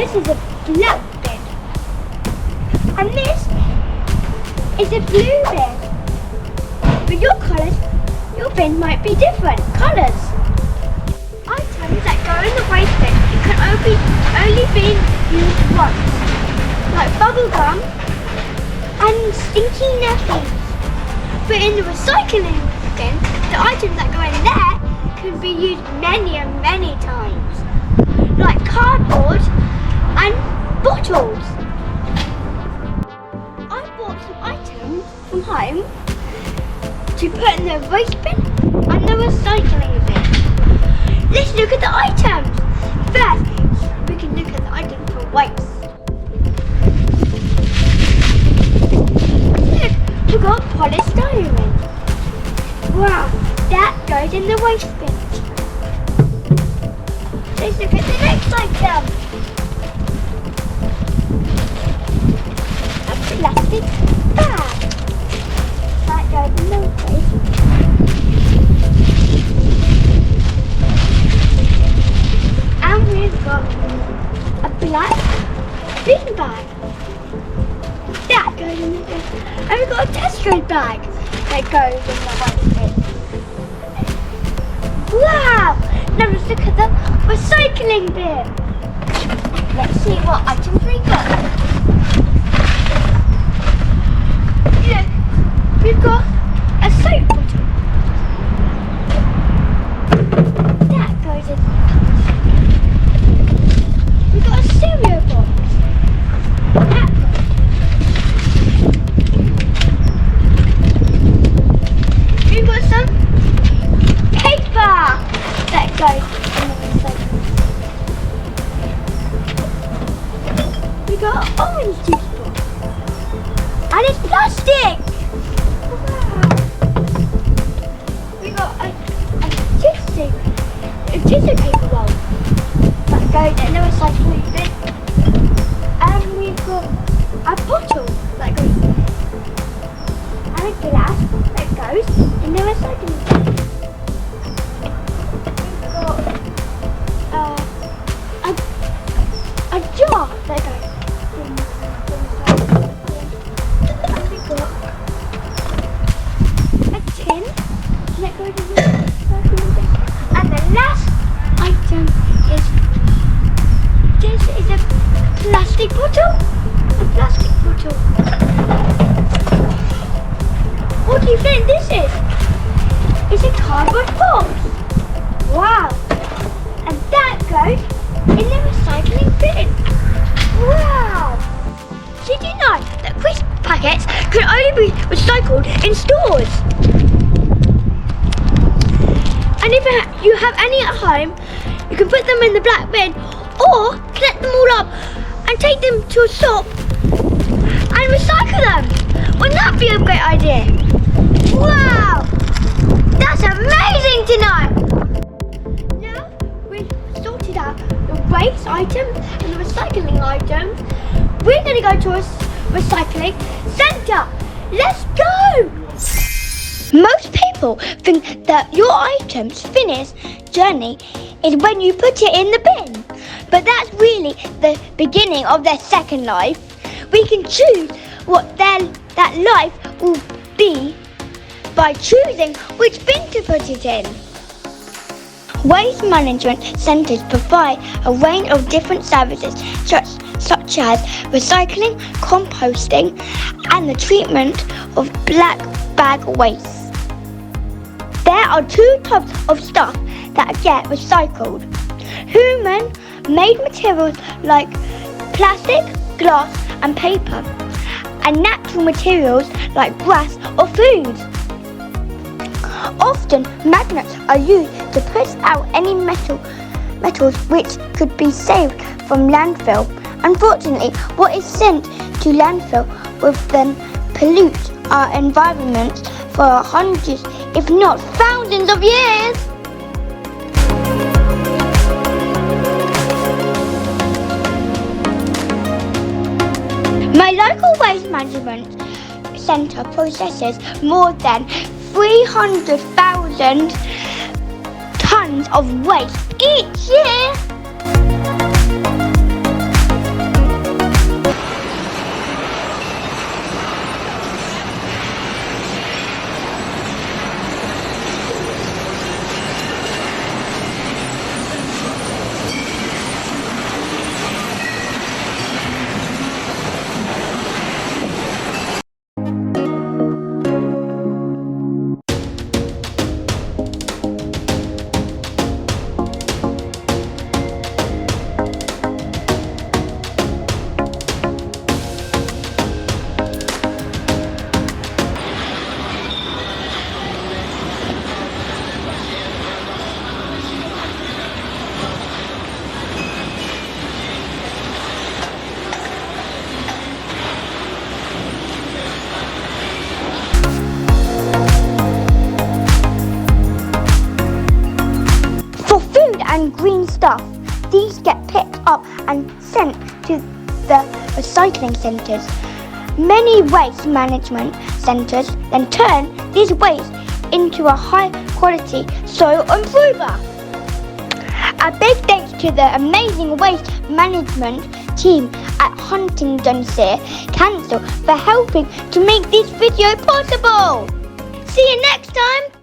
This is a black bin. And this is a blue bin. With your colours, your bin might be different colours. Items that go in the waste bin can only be used once. Like bubble gum and stinky nappies. But in the recycling bin, the items that go in there can be used many and many times. Like cardboard and bottles. I bought some items from home to put in the waste bin and the recycling bin. Let's look at the items. First, we can look at the items for waste. Look, we've got polystyrene. Wow, that goes in the waste bin. Let's look at the next item. A plastic bag. That goes in the waste bin. And we've got a black bin bag. That goes in the bin. And we've got a Tesco bag that goes in the waste bin. Wow! Now let's look at the recycling bin. Let's see what items we got. Look, we've got a soap bottle. That goes in. We've got a cereal box. That goes. We've got some paper that goes in the recycling. We got an orange juice box. And it's plastic! Wow! We got a tissue paper roll that goes in the recycling bin. And we've got a bottle that goes in. And a glass that goes in the recycling bin. A jar that goes in the recycling bin. And we've got a tin that goes in the recycling bin. And the last item is this is a plastic bottle. A plastic bottle. What do you think this is? It's a cardboard box. Wow. And that goes in the recycling bin. Wow! Did you know that crisp packets can only be recycled in stores? And if you have any at home, you can put them in the black bin or collect them all up and take them to a shop and recycle them. Wouldn't that be a great idea? Wow! That's amazing to know! Now we've sorted out the waste items and the recycling items. We're going to go to a recycling centre. Let's go! Most people think that your item's finished journey is when you put it in the bin. But that's really the beginning of their second life. We can choose what that life will be by choosing which bin to put it in. Waste management centres provide a range of different services such as recycling, composting and the treatment of black bag waste. There are two types of stuff that get recycled. Human-made materials like plastic, glass and paper, and natural materials like grass or food. Often magnets are used to push out any metals which could be saved from landfill. Unfortunately, what is sent to landfill will then pollute our environment for hundreds, if not thousands of years. My local waste management centre processes more than 300,000 tonnes of waste each year. stuff. These get picked up and sent to the recycling centres. Many waste management centres then turn these waste into a high-quality soil improver. A big thanks to the amazing waste management team at Huntingdonshire Council for helping to make this video possible. See you next time!